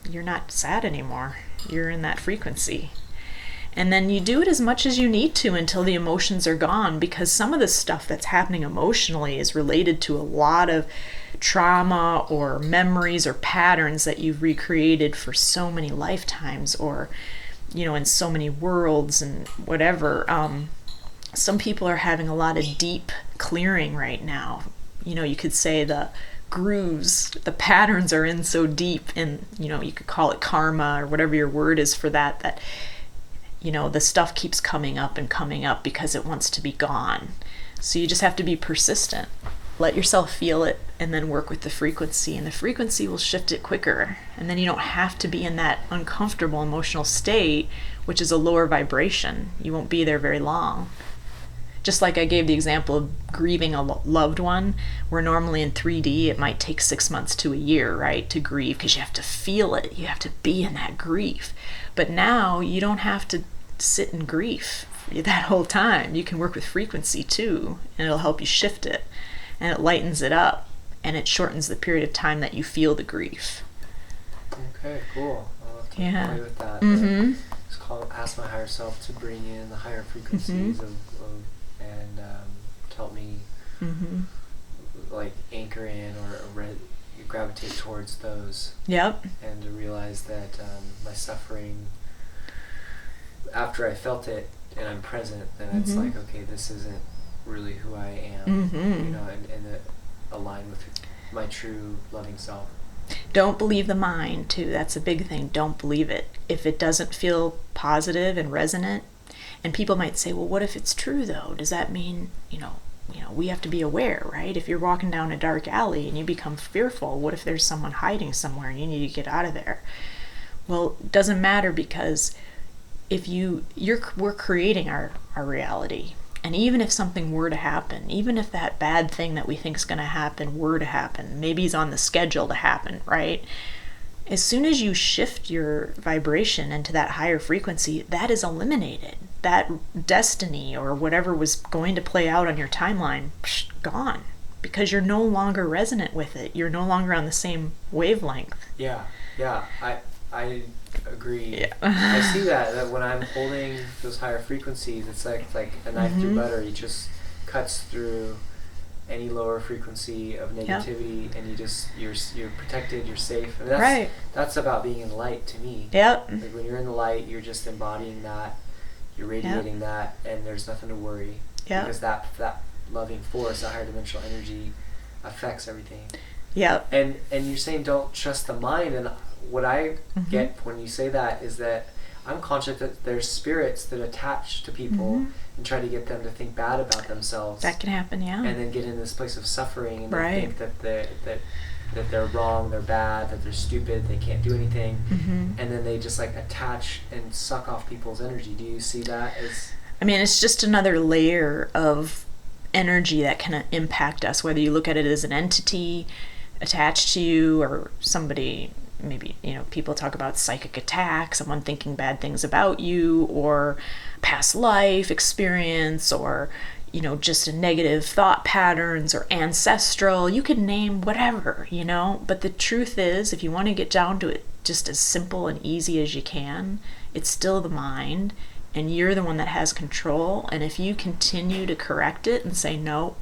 you're not sad anymore. You're in that frequency. And then you do it as much as you need to until the emotions are gone, because some of the stuff that's happening emotionally is related to a lot of trauma or memories or patterns that you've recreated for so many lifetimes, or in so many worlds and whatever. Some people are having a lot of deep clearing right now. You could say the grooves, the patterns are in so deep, and you could call it karma or whatever your word is for that the stuff keeps coming up and coming up because it wants to be gone. So you just have to be persistent. let yourself feel it, and then work with the frequency, and the frequency will shift it quicker. And then you don't have to be in that uncomfortable emotional state, which is a lower vibration. You won't be there very long. Just like I gave the example of grieving a loved one, where normally in 3D it might take 6 months to a year, right, to grieve, because you have to feel it. You have to be in that grief. But now you don't have to sit in grief that whole time. You can work with frequency too, and it'll help you shift it, and it lightens it up, and it shortens the period of time that you feel the grief. Okay, cool. I'll have to play with that. Mm-hmm. Ask my higher self to bring in the higher frequencies and to help me like anchor in or gravitate towards those. Yep. And to realize that my suffering, after I felt it and I'm present, then it's like, okay, this isn't really who I am, you know, and align with my true loving self. Don't believe the mind too. That's a big thing. Don't believe it. If it doesn't feel positive and resonant, and people might say, well, what if it's true though? Does that mean, you know, we have to be aware, right? If you're walking down a dark alley and you become fearful, what if there's someone hiding somewhere and you need to get out of there? Well, it doesn't matter, because if we're creating our reality. And even if something were to happen, even if that bad thing that we think is going to happen were to happen, maybe it's on the schedule to happen, right? As soon as you shift your vibration into that higher frequency, that is eliminated. That destiny or whatever was going to play out on your timeline, gone. Because you're no longer resonant with it. You're no longer on the same wavelength. Yeah. I agree. Yeah. I see that when I'm holding those higher frequencies, it's like a knife through butter. It just cuts through any lower frequency of negativity, and you're protected, you're safe. And that's about being in light to me. Yep. Like when you're in the light, you're just embodying that, you're radiating that, and there's nothing to worry. Yep. Because that loving force, that higher dimensional energy, affects everything. Yep. And you're saying don't trust the mind, and what I get when you say that is that I'm conscious that there's spirits that attach to people and try to get them to think bad about themselves. That can happen, yeah. And then get in this place of suffering, and they think that they're wrong, they're bad, that they're stupid, they can't do anything, and then they just like attach and suck off people's energy. Do you see that as? I mean, it's just another layer of energy that can impact us, whether you look at it as an entity attached to you or somebody. Maybe, people talk about psychic attack, someone thinking bad things about you, or past life experience, or, just a negative thought patterns, or ancestral. You can name whatever, But the truth is, if you want to get down to it just as simple and easy as you can, it's still the mind, and you're the one that has control. And if you continue to correct it and say, no,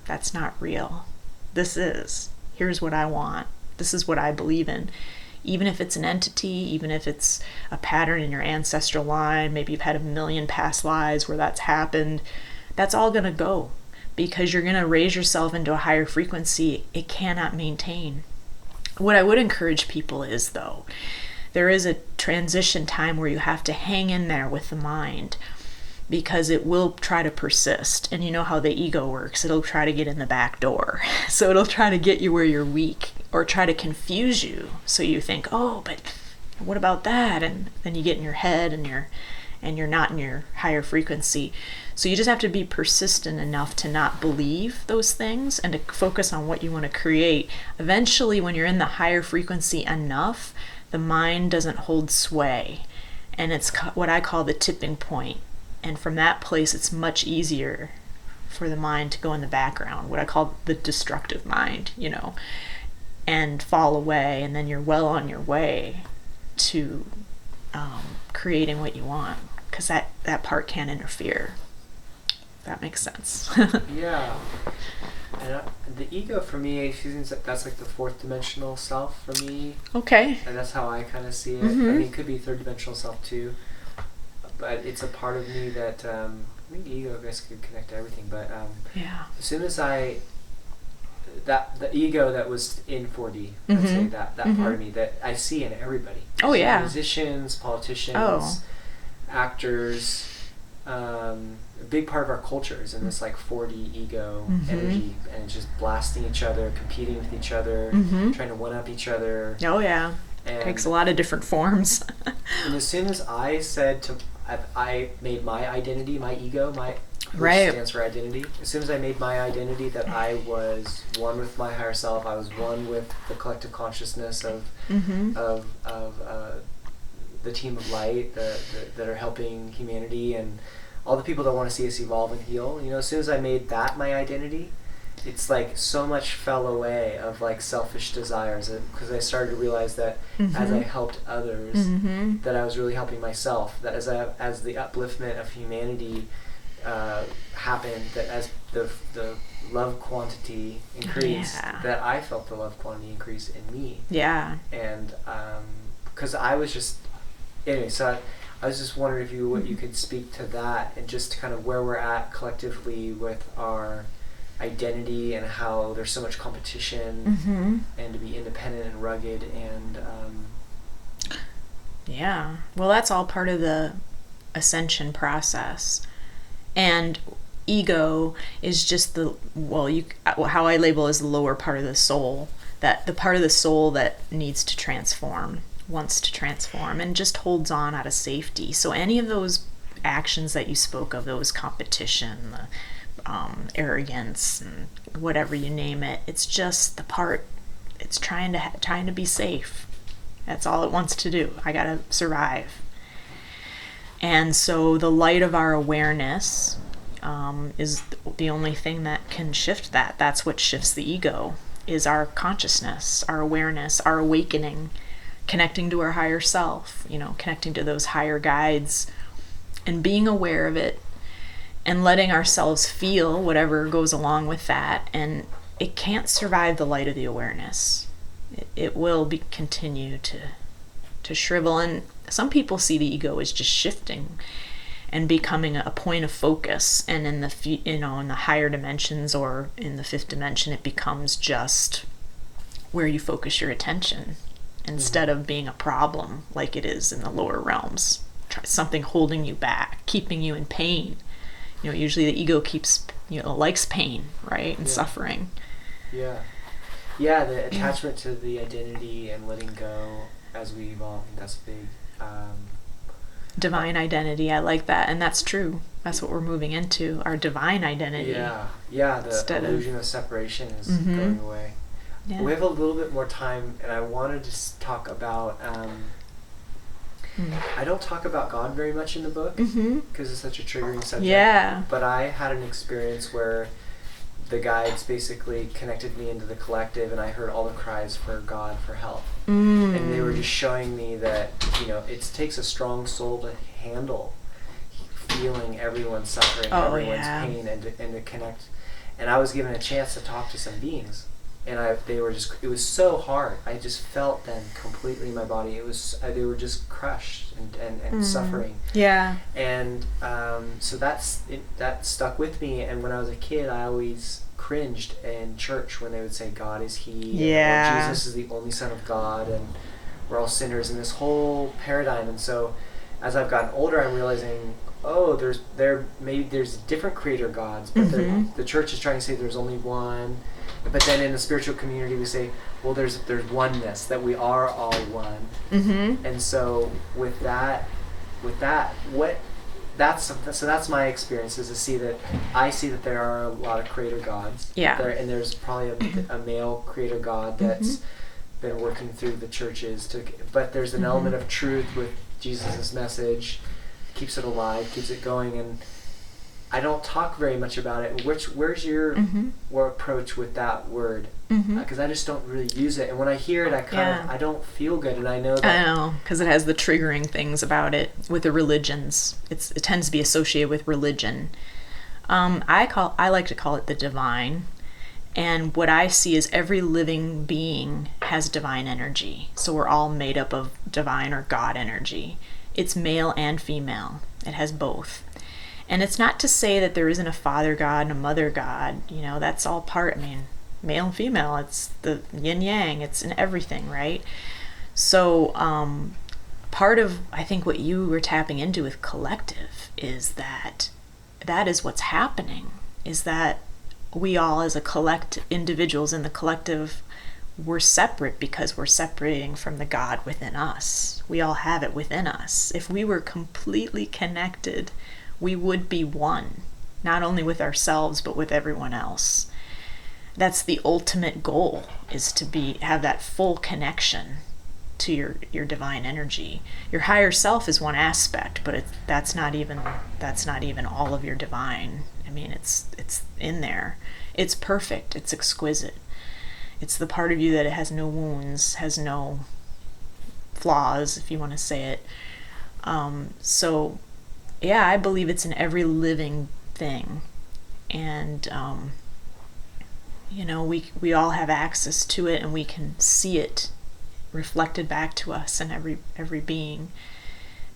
that's not real. This is. Here's what I want. This is what I believe in. Even if it's an entity, even if it's a pattern in your ancestral line, maybe you've had a million past lives where that's happened, that's all going to go, because you're going to raise yourself into a higher frequency it cannot maintain. What I would encourage people is, though, there is a transition time where you have to hang in there with the mind, because it will try to persist. And you know how the ego works. It'll try to get in the back door. So it'll try to get you where you're weak, or try to confuse you. So you think, oh, but what about that? And then you get in your head, and you're not in your higher frequency. So you just have to be persistent enough to not believe those things and to focus on what you want to create. Eventually, when you're in the higher frequency enough, the mind doesn't hold sway. And it's what I call the tipping point. And from that place, it's much easier for the mind to go in the background, what I call the destructive mind, and fall away. And then you're well on your way to creating what you want, because that part can't interfere. That makes sense. Yeah. And the ego for me, that's like the fourth dimensional self for me. Okay. And that's how I kind of see it. I mean, it could be third dimensional self too. But it's a part of me that I think the ego, I guess, could connect to everything. But as soon as the ego that was in 4D, let's say that part of me that I see in everybody. Oh, so yeah. Musicians, politicians, actors, a big part of our culture is in this like 4D ego Mm-hmm. energy, and it's just blasting each other, competing with each other, Mm-hmm. trying to one up each other. Oh yeah, And, takes a lot of different forms. and as soon as I said I made my identity, my ego, which Right. stands for identity. As soon as I made my identity that I was one with my higher self, I was one with the collective consciousness of Mm-hmm. The team of light that are helping humanity, and all the people that want to see us evolve and heal. As soon as I made that my identity, it's like so much fell away of like selfish desires, because I started to realize that as I helped others, Mm-hmm. that I was really helping myself. That as the upliftment of humanity happened, that as the love quantity increased, Yeah. that I felt the love quantity increase in me. Yeah. And because I was just anyway, so I was just wondering if you could speak to that, and just kind of where we're at collectively with our identity, and how there's so much competition, Mm-hmm. and to be independent and rugged, and Yeah. Well, that's all part of the ascension process. And ego is just how I label as the lower part of the soul, that the part of the soul that needs to transform, wants to transform, and just holds on out of safety. So any of those actions that you spoke of, those competition, the arrogance, and whatever you name it, it's just the part, it's trying to be safe. That's all it wants to do. I gotta survive. And so the light of our awareness is the only thing that can shift that. That's what shifts the ego, is our consciousness, our awareness, our awakening, connecting to our higher self, connecting to those higher guides, and being aware of it, and letting ourselves feel whatever goes along with that. And it can't survive the light of the awareness. It will continue to shrivel. And some people see the ego as just shifting and becoming a point of focus. And in the higher dimensions, or in the fifth dimension, it becomes just where you focus your attention, instead of being a problem like it is in the lower realms. Something holding you back, keeping you in pain. Usually the ego likes pain, right? And suffering. Yeah, the attachment to the identity and letting go as we evolve, I think that's big. Divine identity, I like that, and that's true. That's what we're moving into, our divine identity. Yeah, the illusion of separation is going away. Yeah. We have a little bit more time, and I wanted to talk about I don't talk about God very much in the book, because it's such a triggering subject. Yeah. But I had an experience where the guides basically connected me into the collective, and I heard all the cries for God for help. And they were just showing me that, it takes a strong soul to handle feeling everyone's suffering, everyone's pain, and to connect. And I was given a chance to talk to some beings, and it was so hard. I just felt them completely in my body. They were just crushed and suffering. Yeah. And so that stuck with me. And when I was a kid, I always cringed in church when they would say God is He, Yeah. and Jesus is the only Son of God, and we're all sinners, in this whole paradigm. And so as I've gotten older, I'm realizing, there's different creator gods, but the church is trying to say there's only one. But then in the spiritual community, we say, well, there's oneness, that we are all one. And so with that, that's my experience, is to see that there are a lot of creator gods. Yeah. And there's probably a male creator god that's been working through the churches but there's an element of truth with Jesus' message, keeps it alive, keeps it going. And I don't talk very much about it. Where's your approach with that word? Because I just don't really use it. And when I hear it, I don't feel good. And I know that. I know, because it has the triggering things about it with the religions. It tends to be associated with religion. I like to call it the divine. And what I see is every living being has divine energy. So we're all made up of divine or God energy. It's male and female. It has both. And it's not to say that there isn't a father god and a mother god. That's all part, male and female. It's the yin yang. It's in everything, right? So part of, I think, what you were tapping into with collective is that that is what's happening, is that we all as individuals in the collective, we're separate because we're separating from the God within us. We all have it within us. If we were completely connected, we would be one, not only with ourselves, but with everyone else. That's the ultimate goal, is to have that full connection to your divine energy. Your higher self is one aspect, but that's not even all of your divine. I mean, it's in there. It's perfect. It's exquisite. It's the part of you that has no wounds, has no flaws, if you want to say it. So, yeah, I believe it's in every living thing, and we all have access to it, and we can see it reflected back to us in every being.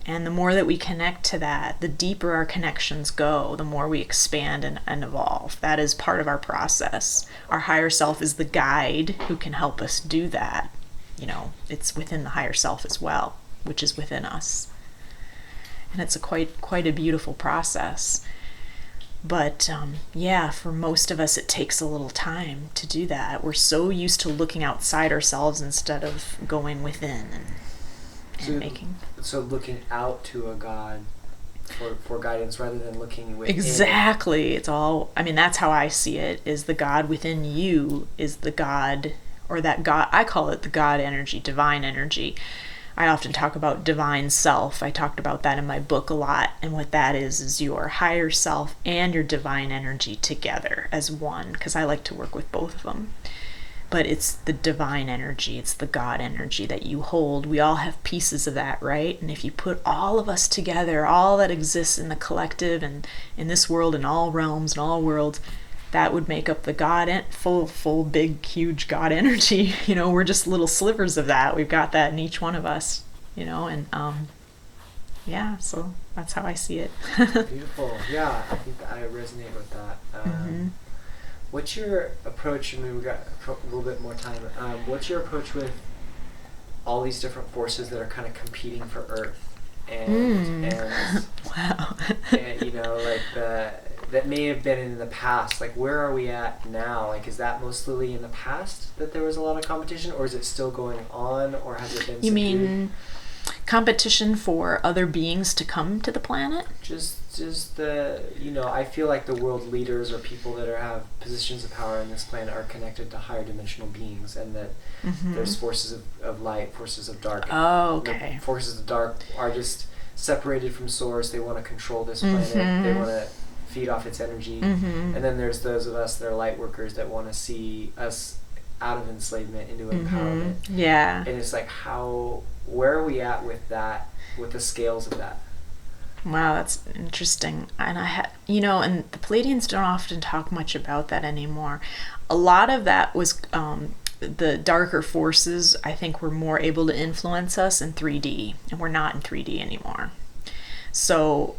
And the more that we connect to that, the deeper our connections go, the more we expand and evolve. That is part of our process. Our higher self is the guide who can help us do that. It's within the higher self as well, which is within us. And it's quite a beautiful process. But for most of us, it takes a little time to do that. We're so used to looking outside ourselves instead of going within and making. So looking out to a God for guidance rather than looking within. Exactly. That's how I see it, is the God within you is the God, or that God, I call it the God energy, divine energy. I often talk about divine self. I talked about that in my book a lot. And what that is your higher self and your divine energy together as one, because I like to work with both of them. But it's the divine energy, it's the God energy that you hold. We all have pieces of that, right? And if you put all of us together, all that exists in the collective and in this world, in all realms and all worlds, that would make up the God, full, big, huge God energy. We're just little slivers of that. We've got that in each one of us, and so that's how I see it. Beautiful. Yeah, I think I resonate with that. What's your approach? We got a little bit more time. What's your approach with all these different forces that are kind of competing for Earth? And wow. And, that may have been in the past. Like, where are we at now? Like, is that mostly in the past that there was a lot of competition, or is it still going on, or has it been subdued? You mean competition for other beings to come to the planet? Just the, I feel like the world leaders or people that have positions of power on this planet are connected to higher dimensional beings, and that there's forces of light, forces of dark. Oh, okay. The forces of dark are just separated from source. They want to control this planet. They want to feed off its energy. And then there's those of us that are light workers that want to see us out of enslavement into empowerment. Yeah. And it's like, where are we at with that, with the scales of that? Wow, that's interesting. And and the Pleiadians don't often talk much about that anymore. A lot of that was the darker forces, I think, were more able to influence us in 3D, and we're not in 3D anymore. So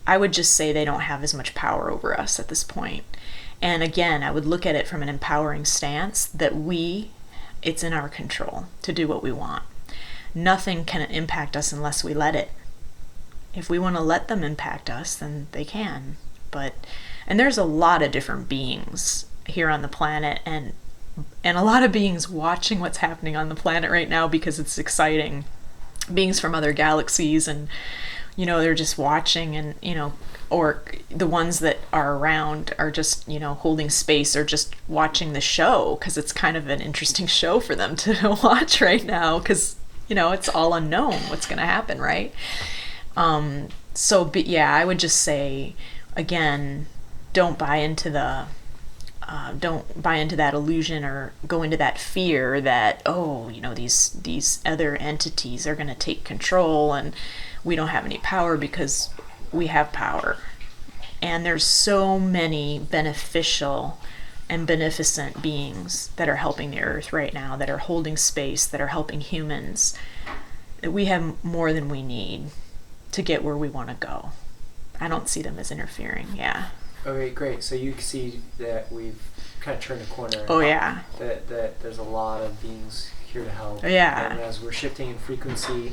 I would just say they don't have as much power over us at this point. And again, I would look at it from an empowering stance that it's in our control to do what we want. Nothing can impact us unless we let it. If we want to let them impact us, then they can. And there's a lot of different beings here on the planet, and a lot of beings watching what's happening on the planet right now because it's exciting. Beings from other galaxies, and they're just watching, and or the ones that are around are just holding space or just watching the show because it's kind of an interesting show for them to watch right now, because it's all unknown what's going to happen, right? I would just say, again, don't buy into that illusion or go into that fear that, these other entities are going to take control and we don't have any power, because we have power. And there's so many beneficial and beneficent beings that are helping the earth right now, that are holding space, that are helping humans, that we have more than we need to get where we want to go. I don't see them as interfering. Yeah. Okay, great. So you see that we've kind of turned a corner. Oh, yeah. That there's a lot of beings here to help. Yeah. And as we're shifting in frequency,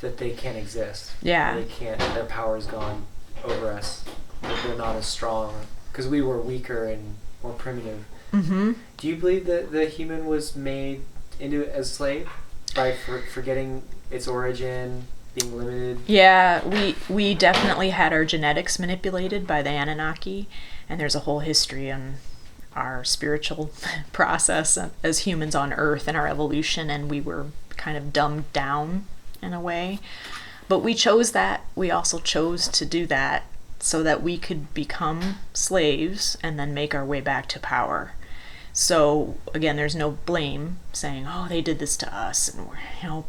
that they can't exist. Yeah. They can't. Their power is gone over us. like they're not as strong because we were weaker and more primitive. Mm-hmm. Do you believe that the human was made into as slave by forgetting its origin, being limited? Yeah, we definitely had our genetics manipulated by the Anunnaki, and there's a whole history on our spiritual process as humans on Earth and our evolution, and we were kind of dumbed down in a way. But we chose that. We also chose to do that so that we could become slaves and then make our way back to power. So again, there's no blame saying, oh, they did this to us and we're,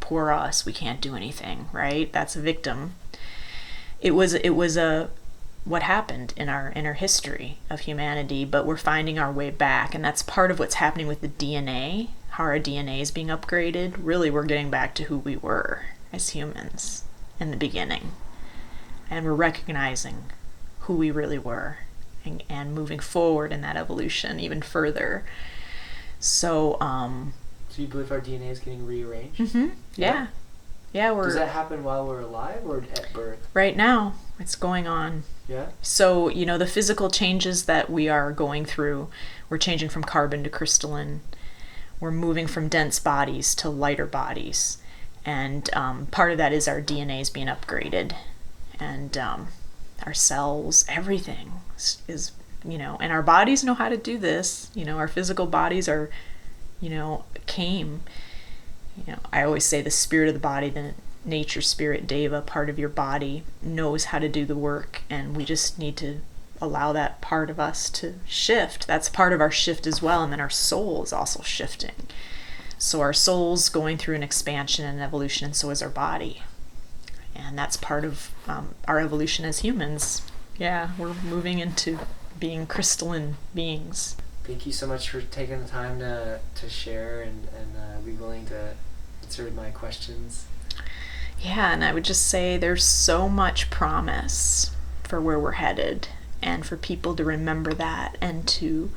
poor us, we can't do anything, right? That's a victim. It was what happened in our history of humanity, but we're finding our way back, and that's part of what's happening with the DNA, how our DNA is being upgraded. Really, we're getting back to who we were as humans in the beginning, and we're recognizing who we really were and moving forward in that evolution even further. So so you believe our DNA is getting rearranged? Mm-hmm. Yeah. Does that happen while we're alive or at birth? Right now it's going on. Yeah. So the physical changes that we are going through, we're changing from carbon to crystalline, we're moving from dense bodies to lighter bodies, and part of that is our DNA is being upgraded, and our cells, everything is, and our bodies know how to do this. Our physical bodies are, I always say the spirit of the body, the nature spirit, Deva, part of your body, knows how to do the work, and we just need to allow that part of us to shift. That's part of our shift as well, and then our soul is also shifting. So our soul's going through an expansion and evolution, and so is our body. And that's part of our evolution as humans. Yeah, we're moving into being crystalline beings. Thank you so much for taking the time to share and be willing to answer my questions. Yeah, and I would just say there's so much promise for where we're headed, and for people to remember that and to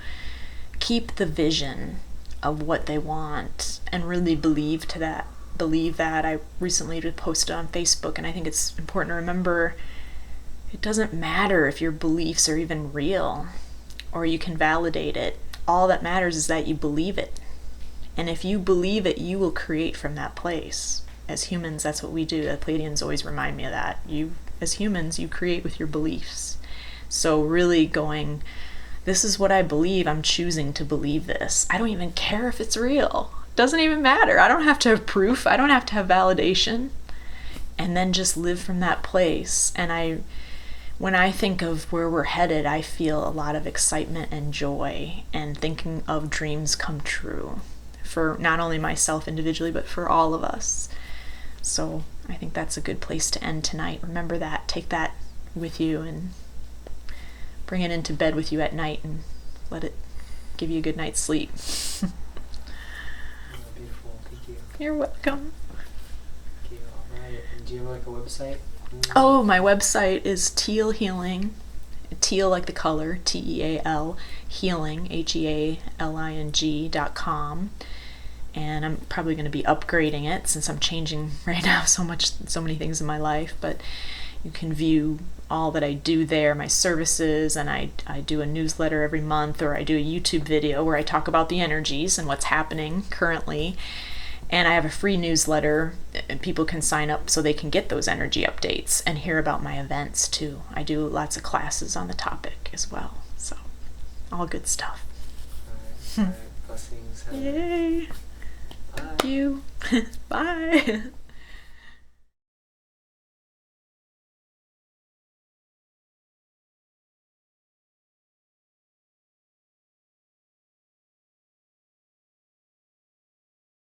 keep the vision of what they want and really believe that. I recently just posted on Facebook, and I think it's important to remember it doesn't matter if your beliefs are even real or you can validate it. All that matters is that you believe it. And if you believe it, you will create from that place. As humans, that's what we do. The Pleiadians always remind me of that. You, as humans, you create with your beliefs. So really going, this is what I believe, I'm choosing to believe this. I don't even care if it's real. Doesn't even matter. I don't have to have proof. I don't have to have validation. And then just live from that place. And when I think of where we're headed, I feel a lot of excitement and joy, and thinking of dreams come true for not only myself individually, but for all of us. So I think that's a good place to end tonight. Remember that. Take that with you and bring it into bed with you at night and let it give you a good night's sleep. Beautiful. Thank you. You're welcome. Thank you. All right. And do you have a website? Oh, my website is Teal Healing. Teal like the color, Teal, healing, HEALING.com. And I'm probably going to be upgrading it since I'm changing right now so many things in my life. But you can view all that I do there, my services, and I do a newsletter every month, or I do a YouTube video where I talk about the energies and what's happening currently. And I have a free newsletter, and people can sign up so they can get those energy updates and hear about my events too. I do lots of classes on the topic as well. So, all good stuff. All right. Blessings. Yay. Bye. Thank you. Bye.